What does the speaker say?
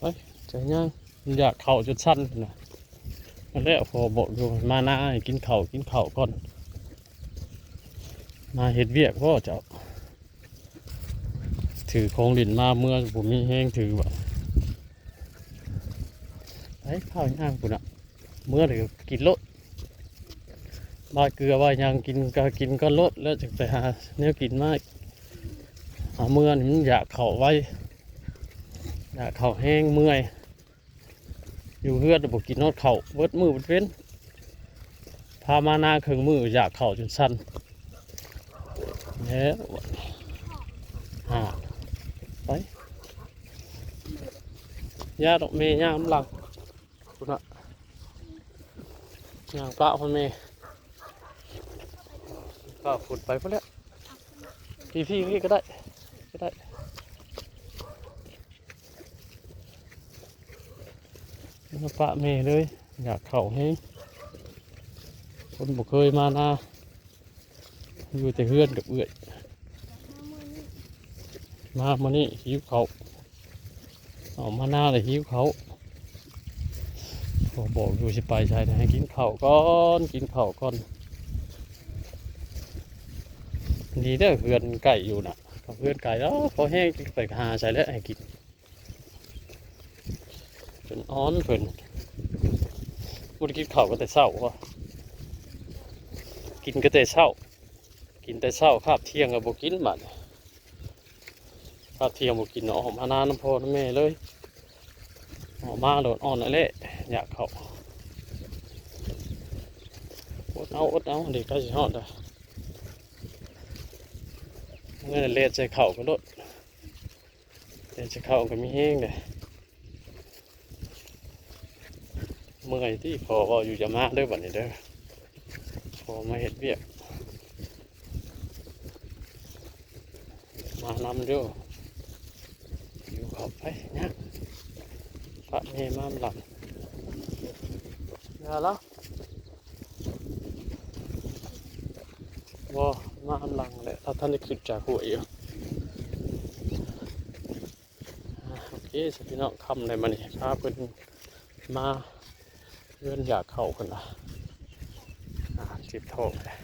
ไปใจย่างอยากเข่าจนสั้นนะนั่นแหละพอบอกอยู่มาหน้าให้กินเข่าก่อนมาเห็ดเวียกพ่อเจ้าถือของดินมาเมื่อผมมีแห้งถือแบบไอ้ข้าวย่างกูน่ะเมื่อเดี๋ยวกินรถบาเกลือว่ายังกินก็ลดแล้วจะไปหาเนื้อกินมากเอาเมื่อนี่มันอยากเข่าไว้อยากเข่าแห้งเมื่อยอยู่เฮือดบอกกินนอดเข่าเวิดมือเว้นพามาหน้าเครื่องมืออยากเข่าจนสั้นเนี่ยไปย่าดอกเมย์ย่างหลังคุณอะย่างปลาคนเมย์ปลาขุดไปพอแล้วพี่ก็ได้มาปะเมย์เลยอยากเข่าให้คนบ่เคยมาหน้าอยู่แต่เฮือนกับเอื้อยมานี่หิวเขาออกมาหน้าเลยหิวเขาบอกอยู่สิไปใช่ให้กินข้าวก่อนดีเด้อเฮือนไก่อยู่น่ะเฮือนไก่แล้วพอแห้งไปหาใส่แล้วให้กินเป็นอ้อนเพิ่นบ่ได้กินข้าวก็แต่เช้าว่ะกินก็แต่เช้าคาบเที่ยงก็บ่กินบัดคาบเที่ยงบ่กินออกมาหน้าน้ำพ่อน้ำแม่เลยออกมาโดดอ่อนนั่นแหละอยากเข้าอดเอาเด็กก็สิฮอดเลยเมื่อเล่นใจเข่าก็ลดเล่นใจเข่าก็มีแห้งเลยเมื่อยที่พออยู่จะมาเด้อบัดนี้เด้อพอมาเห็ดเวียกมานำเด้ออยู่ขอบไปนะพระเมย์มาหลับอย่าละว่ามาหลังเลยถ้าท่านได้ขึ้นจากหัวอยู่โอเคสิพี่น้องคำในมันนี่พาเพิ่นมาเพื่อนอยากเข้ากันละจิบทองเลย